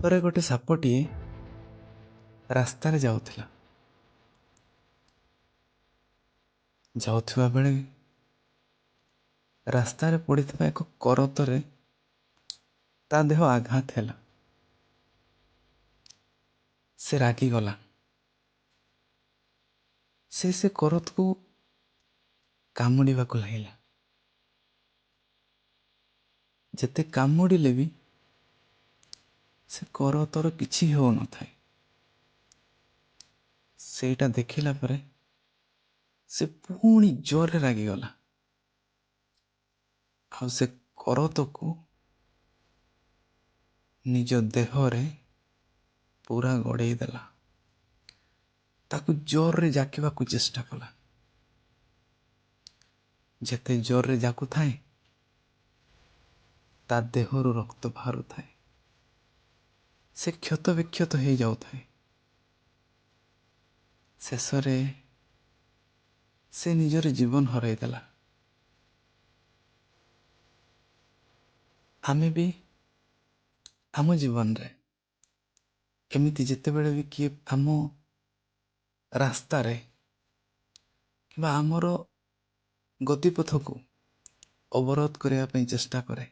ଥରେ ଗୋଟେ ସାପଟିଏ ରାସ୍ତାରେ ଯାଉଥିବା ବେଳେ ରାସ୍ତାରେ ପଡ଼ିଥିବା ଏକ କରତରେ ତା ଦେହ ଆଘାତ ହେଲା। ସେ ରାଗିଗଲା। ସେ କରତକୁ କାମୁଡ଼ିବାକୁ ଲାଗିଲା। ଯେତେ କାମୁଡ଼ିଲେ ବି ସେ କରତର କିଛି ହେଉନଥାଏ। ସେଇଟା ଦେଖିଲା ପରେ ସେ ପୁଣି ଜୋରରେ ରାଗିଗଲା ଆଉ ସେ କରତକୁ ନିଜ ଦେହରେ ପୁରା ଗଡ଼େଇ ଦେଲା। ତାକୁ ଜୋରରେ ଜାକିବାକୁ ଚେଷ୍ଟା କଲା। ଯେତେ ଜୋରରେ ଜାକୁଥାଏ ତା ଦେହରୁ ରକ୍ତ ବାହାରୁଥାଏ। ସେ କ୍ଷତ ବିକ୍ଷତ ହେଇଯାଉଥାଏ। ଶେଷରେ ସେ ନିଜର ଜୀବନ ହରାଇଦେଲା। ଆମେ ବି ଆମ ଜୀବନରେ ଏମିତି ଯେତେବେଳେ ବି କିଏ ଆମ ରାସ୍ତାରେ କିମ୍ବା ଆମର ଗତିପଥକୁ ଅବରୋଧ କରିବା ପାଇଁ ଚେଷ୍ଟା କରେ,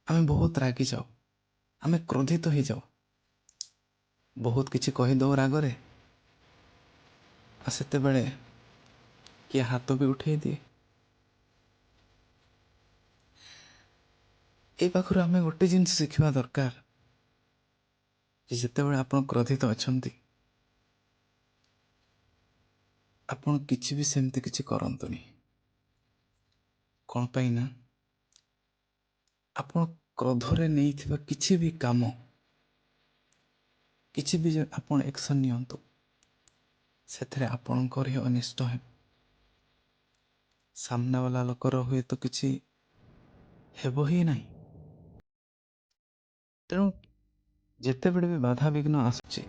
ଆମେ ବହୁତ ରାଗିଯାଉ, ଆମେ କ୍ରୋଧିତ ହେଇଯାଉ, ବହୁତ କିଛି କହିଦେଉ ରାଗରେ। ଆଉ ସେତେବେଳେ କିଏ ହାତ ବି ଉଠେଇ ଦିଏ। ଏ ପାଖରୁ ଆମେ ଗୋଟେ ଜିନିଷ ଶିଖିବା ଦରକାର ଯେ ଯେତେବେଳେ ଆପଣ କ୍ରୋଧିତ ଅଛନ୍ତି, ଆପଣ କିଛି ବି ସେମିତି କିଛି କରନ୍ତୁନି। କ'ଣ ପାଇଁ ନା ଆପଣ କ୍ରୋଧରେ ନେଇଥିବା କିଛି ବି କାମ, କିଛି ବି ଆପଣ ଆକ୍ସନ୍ ନିଅନ୍ତୁ, ସେଥିରେ ଆପଣଙ୍କର ହିଁ ଅନିଷ୍ଟ ହେବ। ସାମ୍ନା ବାଲା ଲୋକର ହୁଏତ କିଛି ହେବ ହିଁ ନାହିଁ। ତେଣୁ ଯେତେବେଳେ ବି ବାଧାବିଘ୍ନ ଆସୁଛି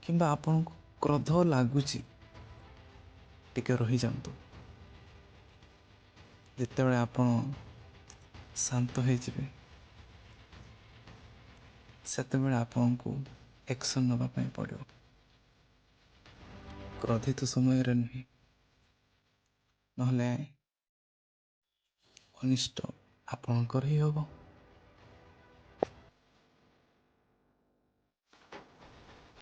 କିମ୍ବା ଆପଣଙ୍କୁ କ୍ରୋଧ ଲାଗୁଛି, ଟିକେ ରହିଯାଆନ୍ତୁ। ଯେତେବେଳେ ଆପଣ ଶାନ୍ତ ହେଇଯିବେ, ସେତେବେଳେ ଆପଣଙ୍କୁ ଆକ୍ସନ୍ ନେବା ପାଇଁ ପଡ଼ିବ। କ୍ରୋଧିତ ସମୟରେ ନୁହେଁ, ନହେଲେ ଅନିଷ୍ଟ ଆପଣଙ୍କର ହିଁ ହେବ।